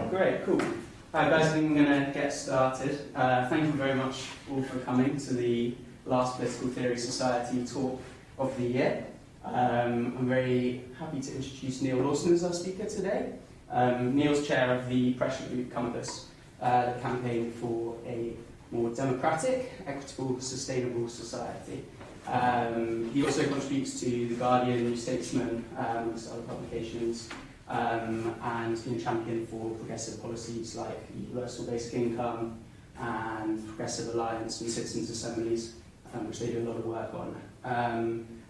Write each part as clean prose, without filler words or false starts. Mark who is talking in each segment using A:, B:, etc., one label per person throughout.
A: Great, cool. Hi guys, I think I'm going to get started. Thank you very much all for coming to the last Political Theory Society talk of the year. I'm very happy to introduce Neal Lawson as our speaker today. Neal's chair of the pressure group Compass, the campaign for a more democratic, equitable, sustainable society. He also contributes to The Guardian, New Statesman, amongst other publications, and been champion for progressive policies like universal basic income and progressive alliance and citizens' assemblies, which they do a lot of work on.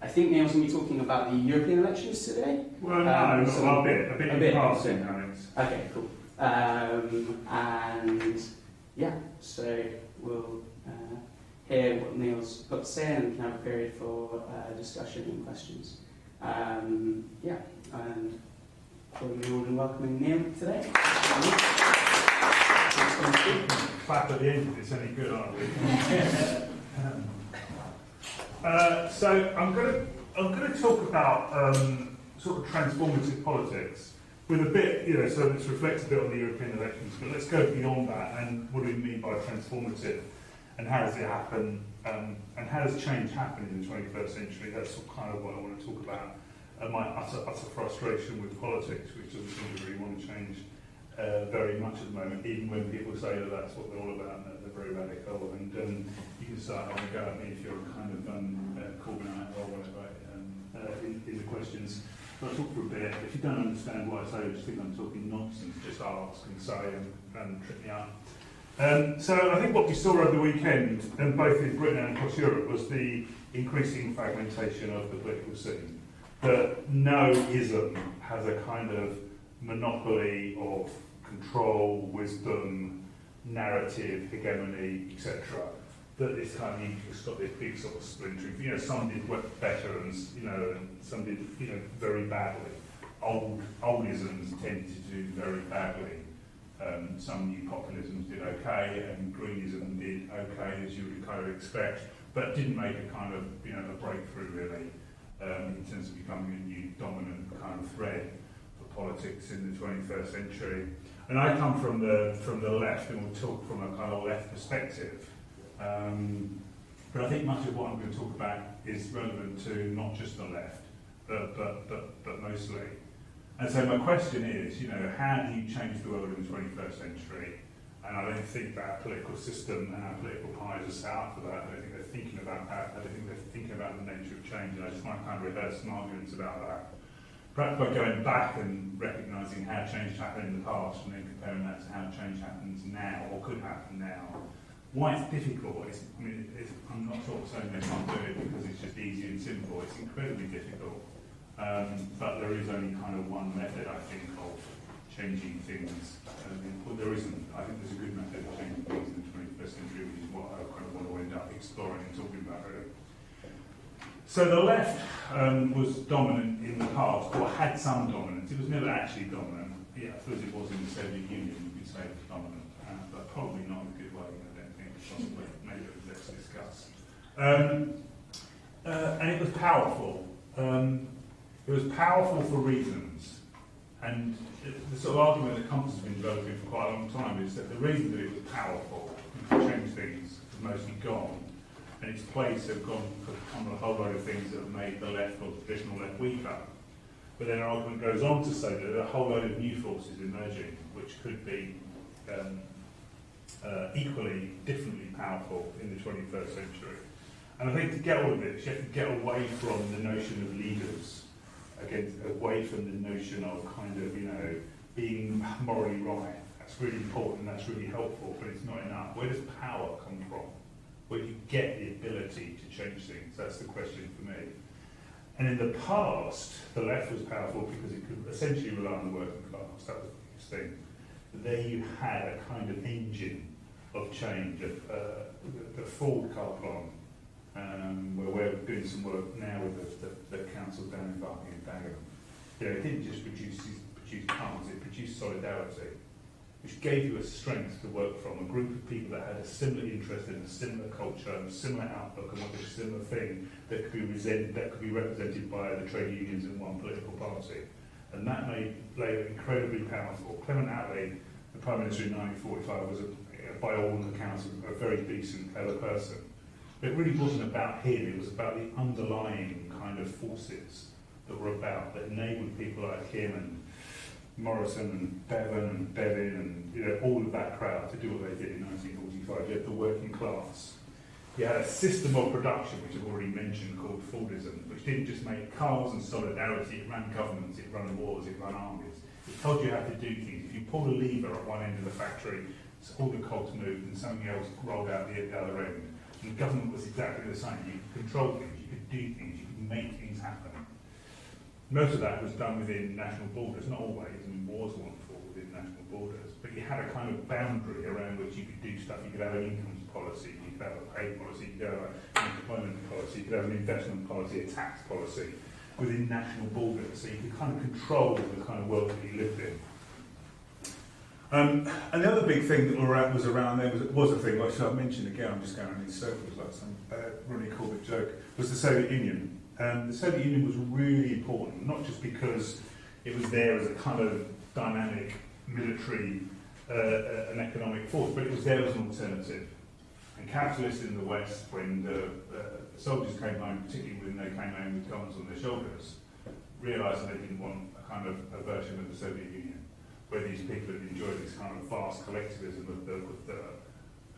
A: I think Neal's going to be talking about the European elections today.
B: Well, no, so a bit passing, Alex.
A: Okay, cool. And yeah, so we'll hear what Neal's got to say, and we can have a period for discussion and questions. Yeah, and join me all in welcoming Neal today.
B: Clap at the end if it's any good, aren't we? So I'm going to talk about sort of transformative politics with a bit, so let's reflect a bit on the European elections, but let's go beyond that and what do we mean by transformative and how does it happen and how does change happen in the 21st century? That's kind of what I want to talk about. My utter frustration with politics, which doesn't seem to really want to change very much at the moment, even when people say that that's what they're all about and that they're very radical. And you can start having a go at me if you're kind of Corbynite or whatever in the questions. But I'll talk for a bit. If you don't understand what I say, just think I'm talking nonsense, just ask and say and trip me up. So I think what we saw over the weekend, and both in Britain and across Europe, was the increasing fragmentation of the political scene. That no ism has a kind of monopoly of control, wisdom, narrative, hegemony, etc. That this kind of you've got this big sort of splintering. Some did better, and some did very badly. Old isms tended to do very badly. Some new populisms did okay, and Greenism did okay, as you would kind of expect, but didn't make a kind of a breakthrough really. In terms of becoming a new dominant kind of thread for politics in the 21st century. And I come from the left, and we'll talk from a kind of left perspective. But I think much of what I'm going to talk about is relevant to not just the left, but mostly. And so my question is, how do you change the world in the 21st century? And I don't think that our political system and our political pies are set up for that. I don't think they're thinking about that. I don't think they're thinking about the nature of change. And I just want to kind of rehearse some arguments about that. Perhaps by going back and recognising how change happened in the past and then comparing that to how change happens now or could happen now. Why it's difficult, I'm not sort of saying they can't do it because it's just easy and simple. It's incredibly difficult. But there is only kind of one method, I think, of changing things. Well, there isn't. I think there's a good method of changing things in the 21st century, which is what I kind of want to end up exploring and talking about, really. So the left was dominant in the past, or had some dominance. It was never actually dominant. Yeah, I suppose it was in the Soviet Union, you could say it was dominant, but probably not in a good way, I don't think, possibly. Maybe let's discuss. And it was powerful. It was powerful for reasons. And the sort of argument that Compass has been developing for quite a long time is that the reason that it was powerful and could change things has mostly gone, and its place have gone for a whole load of things that have made the left or the traditional left weaker. But then our argument goes on to say that there are a whole load of new forces emerging, which could be equally, differently powerful in the 21st century. And I think to get all of this, you have to get away from the notion of leaders. Away from the notion of kind of, being morally right. That's really important, that's really helpful, but it's not enough. Where does power come from? Where do you get the ability to change things? That's the question for me. And in the past, the left was powerful because it could essentially rely on the working class. That was the biggest thing. But there you had a kind of engine of change, the Ford car plant. Where we're doing some work now with the council down in Barking and Dagenham. It didn't just produce cars, it produced solidarity, which gave you a strength to work from, a group of people that had a similar interest in a similar culture and a similar outlook and wanted a similar thing that could be represented by the trade unions in one political party. And that made Labour incredibly powerful. Clement Attlee Prime Minister in 1945 was, by all accounts, a very decent, clever person. But it really wasn't about him, it was about the underlying kind of forces that were about, that enabled people like him and Morrison and Bevan and Bevin and all of that crowd to do what they did in 1945. You had the working class. You had a system of production, which I've already mentioned, called Fordism, which didn't just make cars and solidarity, it ran governments, it ran wars, it ran armies. It told you how to do things. If you pulled a lever at one end of the factory, all the cogs moved and something else rolled out the other end. And the government was exactly the same. You could control things, you could do things, you could make things happen. Most of that was done within national borders, not always. I mean, wars weren't fought within national borders, but you had a kind of boundary around which you could do stuff. You could have an incomes policy, you could have a pay policy, you could have an employment policy, you could have an investment policy, a tax policy within national borders, so you could kind of control the kind of world that you lived in. And the other big thing that was around there was a thing, which I mentioned again, I'm just going around in circles like some Ronnie Corbett joke, was the Soviet Union. The Soviet Union was really important, not just because it was there as a kind of dynamic military and economic force, but it was there as an alternative. And capitalists in the West, when the soldiers came home, particularly when they came home with guns on their shoulders, realised that they didn't want a kind of a version of the Soviet Union, where these people had enjoyed this kind of vast collectivism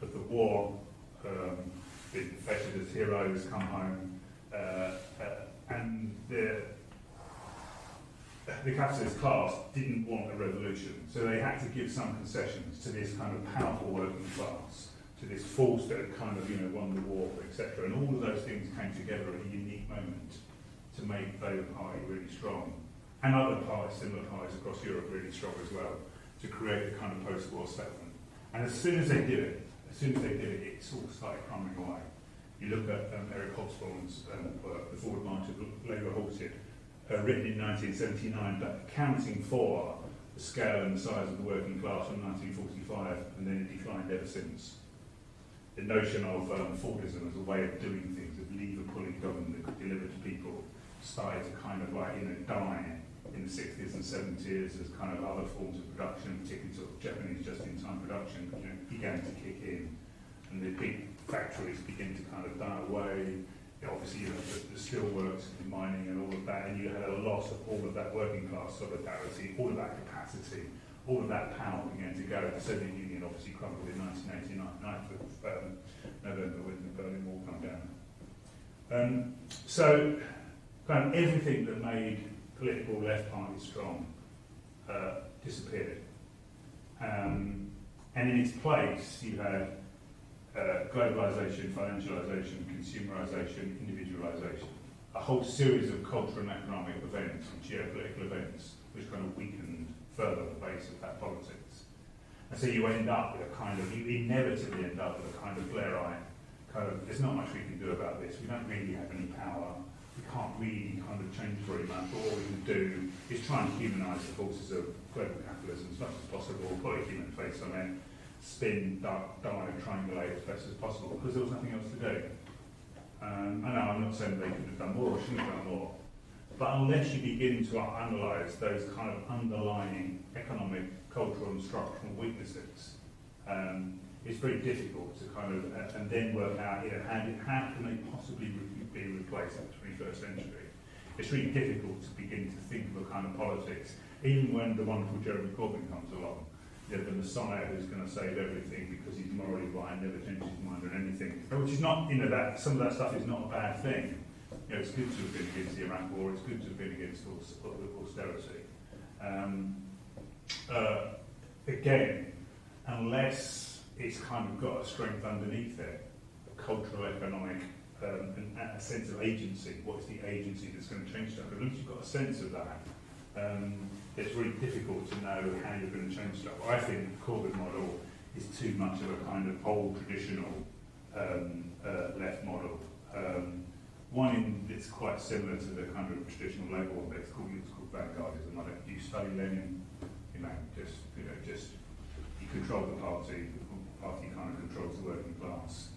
B: of the war, been feted as heroes, come home, and the capitalist class didn't want a revolution, so they had to give some concessions to this kind of powerful working class, to this force that had kind of won the war, etc. And all of those things came together at a unique moment to make the Labour Party really strong, and other parties, similar parties across Europe, really strong as well, to create a kind of post-war settlement. And as soon as they did it, it sort of started crumbling away. You look at Eric Hobsbawm's work, The Forward March of Labour Halted, written in 1979, but accounting for the scale and the size of the working class from 1945, and then it declined ever since. The notion of Fordism as a way of doing things, of lever-pulling government that could deliver to people, started to kind of die in the 60s and 70s as kind of other forms of production, particularly sort of Japanese just-in-time production, began to kick in, and the big factories begin to kind of die away. Obviously, the steelworks and the mining and all of that, and you had a loss of all of that working class solidarity, all of that capacity, all of that power began to go. The Soviet Union obviously crumbled in 1989, 9th of November, when the Berlin Wall came down. So, kind of everything that made political left parties strong disappeared. And in its place, you had globalisation, financialisation, consumerisation, individualisation, a whole series of cultural and economic events and geopolitical events which kind of weakened further the base of that politics. And so you end up with you inevitably end up with a kind of glare-eyed there's not much we can do about this, we don't really have any power, we can't really kind of change very much, but all we can do is try and humanise the forces of global capitalism as much as possible, put a human face on it, spin, die, triangulate as best as possible, because there was nothing else to do. I know I'm not saying they could have done more or shouldn't have done more, but unless you begin to analyse those kind of underlying economic, cultural and structural weaknesses, it's very difficult to kind of, and then work out how can they possibly be replaced in the 21st century. It's really difficult to begin to think of a kind of politics, even when the wonderful Jeremy Corbyn comes along. The Messiah who's going to save everything because he's morally right and never changes his mind on anything. Which is not, that some of that stuff is not a bad thing. It's good to have been against the Iraq War, it's good to have been against austerity. Again, unless it's kind of got a strength underneath it, a cultural, economic, and a sense of agency. What's the agency that's going to change stuff? As long as you've got a sense of that, it's really difficult to know how you're going to change stuff. I think the Corbyn model is too much of a kind of old traditional left model. One that's quite similar to the kind of traditional Labour one, but it's called vanguardism. I don't, you study Lenin, just you control the party kind of controls the working class.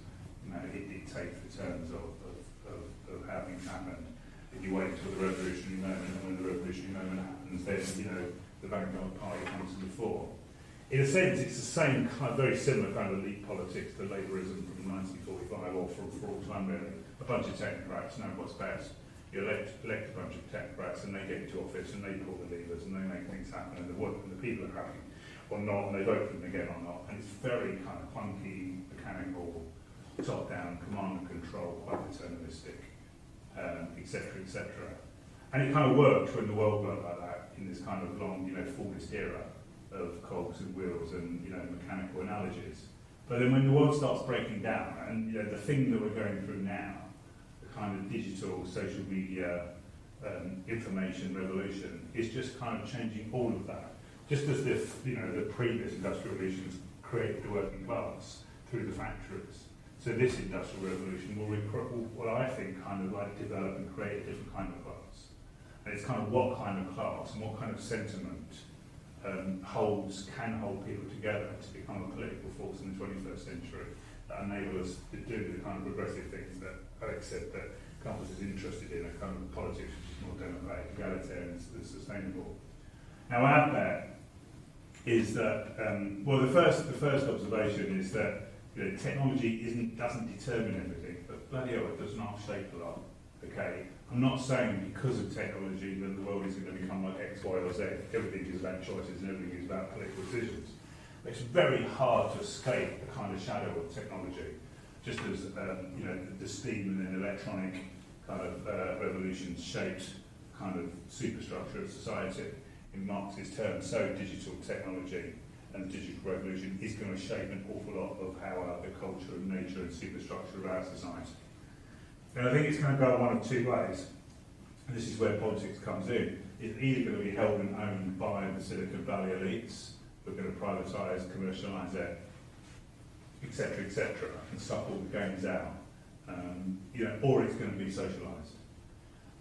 B: It dictates the terms of how things happen. If you wait until the revolutionary moment, and when the revolutionary moment happens, then the vanguard party comes to the fore. in a sense, it's the same kind of, very similar kind of elite politics to Labourism from 1945, or from for all time really. A bunch of technocrats know what's best. You elect a bunch of technocrats and they get into office and they pull the levers and they make things happen and the people are happy or not, and they vote for them again or not. And it's very kind of clunky, mechanical, top-down, command and control, quite deterministic, etc., etc. And it kind of worked when the world worked like that in this kind of long, Fordist era of cogs and wheels and, mechanical analogies. But then when the world starts breaking down, and, the thing that we're going through now, the kind of digital, social media, information revolution, is just kind of changing all of that. Just as if, the previous industrial revolutions created the working class through the factories. So this industrial revolution will, what I think, kind of like develop and create a different kind of class. And it's kind of what kind of class and what kind of sentiment can hold people together to become a political force in the 21st century that enable us to do the kind of progressive things that Alex said that Compass is interested in, a kind of politics which is more democratic, egalitarian and sustainable. Now our bet is that, the first observation is that technology doesn't determine everything, but bloody hell, it does not shape a lot. Okay, I'm not saying because of technology that the world isn't going to become like X, Y, or Z. Everything is about choices and everything is about political decisions. But it's very hard to escape the kind of shadow of technology, just as the steam and then electronic kind of revolutions shaped kind of superstructure of society in Marx's terms. So digital technology and the digital revolution is going to shape an awful lot of how the culture and nature and superstructure of our society. And I think it's going to go one of two ways. And this is where politics comes in. It's either going to be held and owned by the Silicon Valley elites, who are going to privatise, commercialise it, etc., and suck all the gains out, or it's going to be socialised.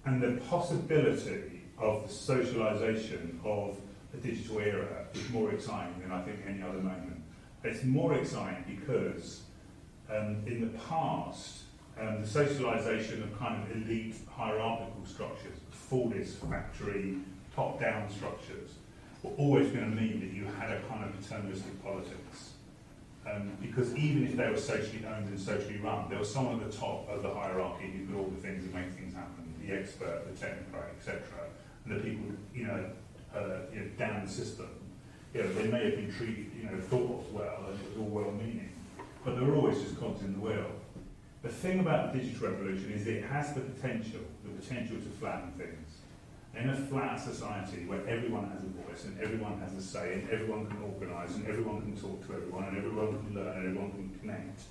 B: And the possibility of the socialisation of the digital era is more exciting than I think any other moment. It's more exciting because in the past, the socialisation of kind of elite hierarchical structures, Fordist factory, top-down structures, were always going to mean that you had a kind of deterministic politics. Because even if they were socially owned and socially run, there was someone at the top of the hierarchy who did all the things that make things happen, the expert, the technocrat, etc. And the people, down the system, they may have been treated, thought of well, and it was all well-meaning, but they were always just cogs in the wheel. The thing about the digital revolution is it has the potential to flatten things. In a flat society where everyone has a voice and everyone has a say and everyone can organise and everyone can talk to everyone and everyone can learn and everyone can connect,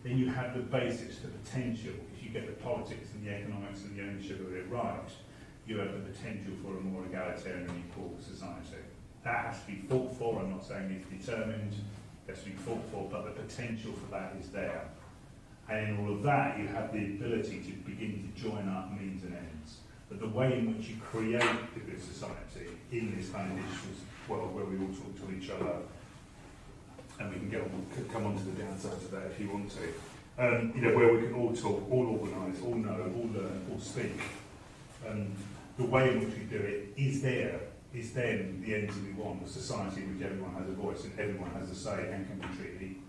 B: then you have the basics, the potential. If you get the politics and the economics and the ownership of it right, you have the potential for a more egalitarian and equal society. That has to be fought for. I'm not saying it's determined, it has to be fought for, but the potential for that is there. And in all of that, you have the ability to begin to join up means and ends. But the way in which you create the good society in this kind of digital world where we all talk to each other, and we can come on to the downsides of that if you want to, where we can all talk, all organise, all know, all learn, all speak. The way in which we do it is then the ends that we want, a society in which everyone has a voice and everyone has a say and can be treated equally.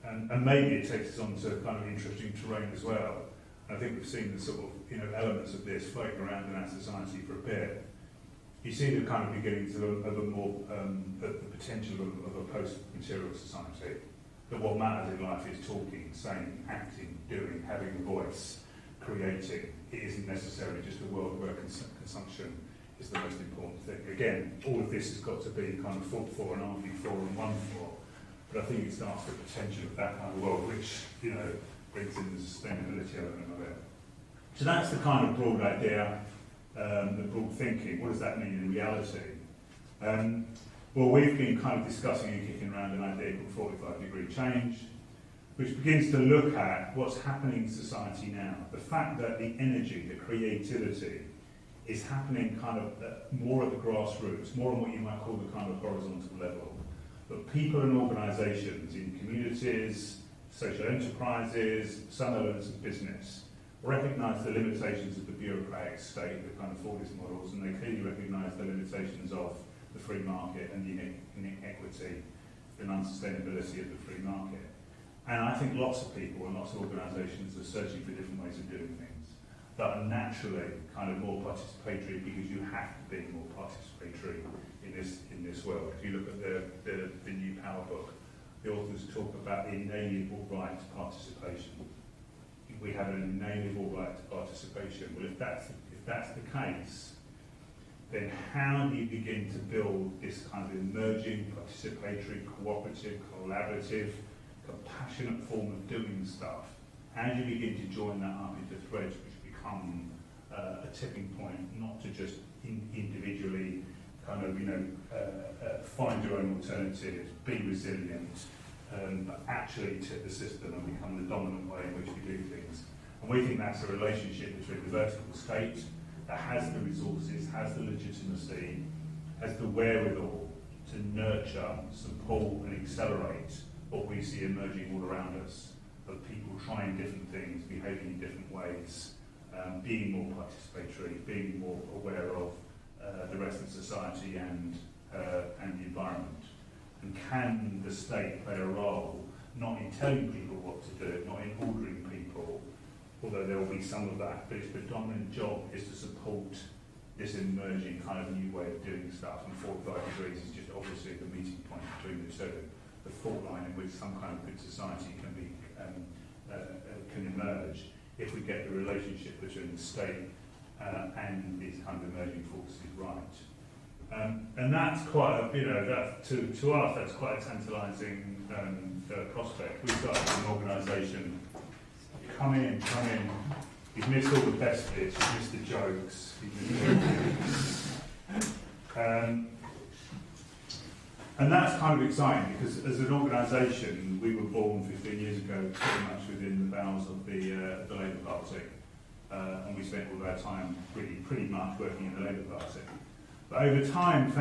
B: And maybe it takes us on to kind of interesting terrain as well. I think we've seen the sort of elements of this floating around in our society for a bit. You see the kind of beginnings of a more the potential of a post-material society. That what matters in life is talking, saying, acting, doing, having a voice, creating. It isn't necessarily just a world where consumption is the most important thing. Again, all of this has got to be kind of fought for and argued for and won for. But I think it starts the potential of that kind of world, which brings in the sustainability element of it. So that's the kind of broad idea, the broad thinking. What does that mean in reality? Well, we've been kind of discussing and kicking around an idea called 45-degree change, which begins to look at what's happening in society now. The fact that the energy, the creativity, is happening kind of more at the grassroots, more on what you might call the kind of horizontal level. But people and organisations in communities, social enterprises, some elements of business, recognise the limitations of the bureaucratic state, the kind of Fordist models, and they clearly recognise the limitations of the free market and the equity and unsustainability of the free market. And I think lots of people and lots of organisations are searching for different ways of doing things that are naturally kind of more participatory, because you have to be more participatory in this world. If you look at the New Power book, the authors talk about the inalienable right to participation. We have an inalienable right to participation. Well, if that's the case, then how do you begin to build this kind of emerging, participatory, cooperative, collaborative, compassionate form of doing stuff? How do you begin to join that up into threads which become a tipping point, not to just individually kind of, find your own alternatives, be resilient, but actually tip the system and become the dominant way in which we do things. And we think that's a relationship between the vertical state that has the resources, has the legitimacy, has the wherewithal to nurture, support and accelerate what we see emerging all around us, of people trying different things, behaving in different ways, being more participatory, being more aware of the rest of society and the environment. And can the state play a role, not in telling people what to do, not in ordering people, although there will be some of that, but its predominant job is to support this emerging kind of new way of doing stuff. And 45 degrees is just obviously the meeting point between the two, the fault line in which some kind of good society can emerge if we get the relationship between the state and these kind of emerging forces right. And that's quite a, to us, that's quite a tantalising prospect. We started an organisation, come in, you've missed all the best bits, you've missed the jokes, and that's kind of exciting, because as an organisation, we were born 15 years ago pretty much within the bowels of the Labour Party, and we spent all of our time pretty much working in the Labour Party. But over time,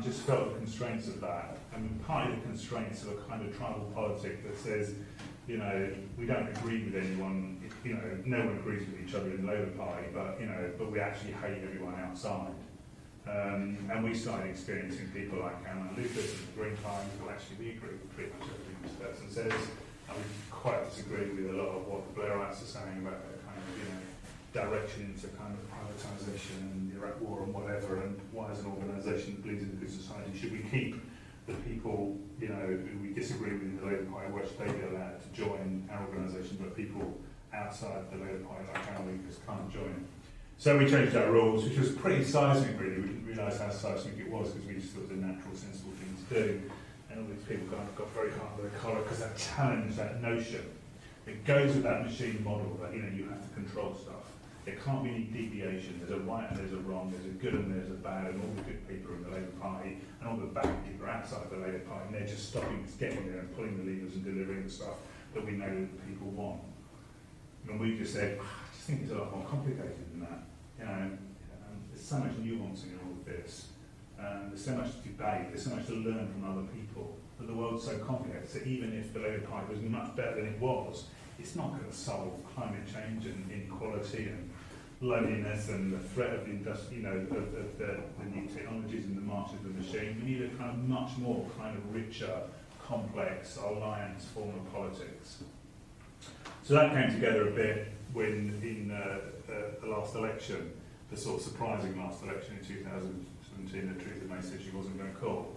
B: just felt the constraints of that, and partly the constraints of a kind of tribal politic that says, we don't agree with anyone, no one agrees with each other in the Labour Party, but we actually hate everyone outside. And we started experiencing people like Cameron Lucas and the Green Party, who actually we agree with pretty much everything this person says, and we quite disagree with a lot of what the Blairites are saying about their kind of, direction into kind of privatisation and the Iraq War and whatever, and why as an organisation that believes in a good society should we keep the people, who we disagree with in the Labour Party, why should they be allowed to join our organisation, but people outside the Labour Party like Cameron Lucas can't join. So we changed our rules, which was pretty seismic really. We didn't realise how seismic it was, because we just thought it was a natural, sensible thing to do. And all these people got very hard with their collar, because that challenged that notion. It goes with that machine model that you have to control stuff. There can't be any deviation. There's a right and there's a wrong, there's a good and there's a bad, and all the good people are in the Labour Party, and all the bad people are outside the Labour Party, and they're just getting there and pulling the levers and delivering the stuff that we know that people want. And we just said, I just think it's a lot more complicated than that. There's so much nuance in all of this. There's so much debate, there's so much to learn from other people, but the world's so complex that even if the Labour Party was much better than it was, it's not going to solve climate change and inequality and loneliness and the threat of the new technologies and the march of the machine. We need a kind of much more kind of richer, complex, alliance form of politics. So that came together a bit when in the last election, the sort of surprising last election in 2017, that Theresa May said she wasn't going to call.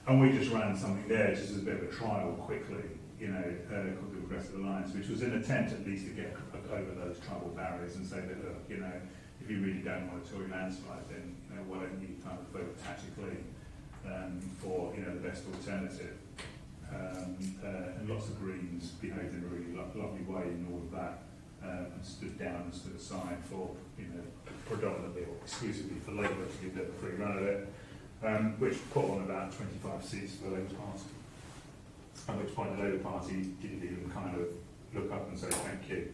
B: And we just ran something there just as a bit of a trial quickly, called the Progressive Alliance, which was an attempt at least to get over those tribal barriers and say that, look, if you really don't want a Tory landslide, then why don't you kind of vote tactically for the best alternative. And lots of Greens behaved in a really lovely way in all of that, and stood down and stood aside for predominantly or exclusively for Labour to give them a free run of it, which put on about 25 seats for the Labour Party. At which point the Labour Party didn't even kind of look up and say thank you.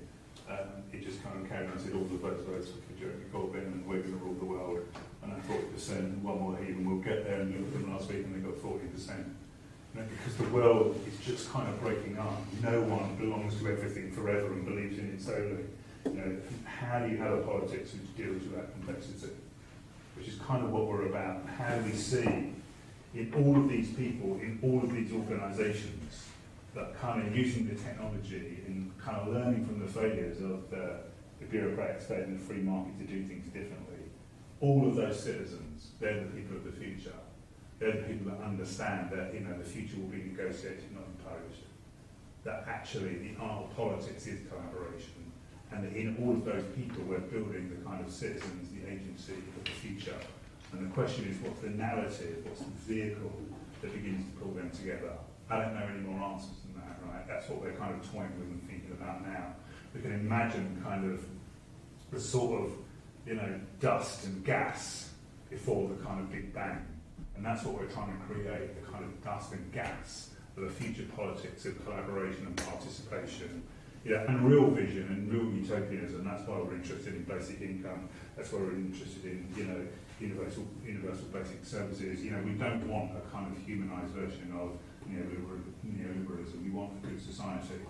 B: It just kind of carried on and said all the votes were for Jeremy Corbyn and we're going to rule the world. And at 40%, one more even, we'll get there, and you look at them last week and they got 40%. Because the world is just kind of breaking up. No one belongs to everything forever and believes in it solely. How do you have a politics which deals with that complexity? Which is kind of what we're about. How do we see in all of these people, in all these organisations that kind of using the technology and kind of learning from the failures of the bureaucratic state and the free market to do things differently. All of those citizens, they're the people of the future. They're the people that understand that the future will be negotiated, not imposed. That actually the art of politics is collaboration, and that in all of those people we're building the kind of citizens, the agency of the future. And the question is, what's the narrative, what's the vehicle that begins to pull them together? I don't know any more answers than that, right? That's what we're kind of toying with and thinking about now. We can imagine kind of the sort of, dust and gas before the kind of Big Bang. And that's what we're trying to create, the kind of dust and gas of a future politics of collaboration and participation. And real vision and real utopianism. That's why we're interested in basic income. That's why we're interested in, universal basic services. We don't want a kind of humanised version of neoliberalism. We want a good society.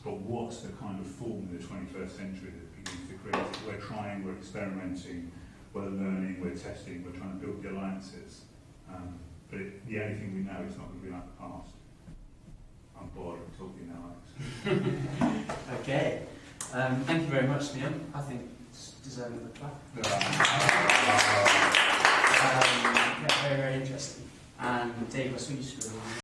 B: But what's the kind of form in the 21st century that begins to create it? We're trying, we're experimenting, we're learning, we're testing, we're trying to build the alliances. But the only thing we know is not going to be like the past. I'm bored of talking now, Alex.
A: Okay. Thank you very much, Neal. I think it's deserving of the clap. Very, very interesting. And Dave, I saw you screwing.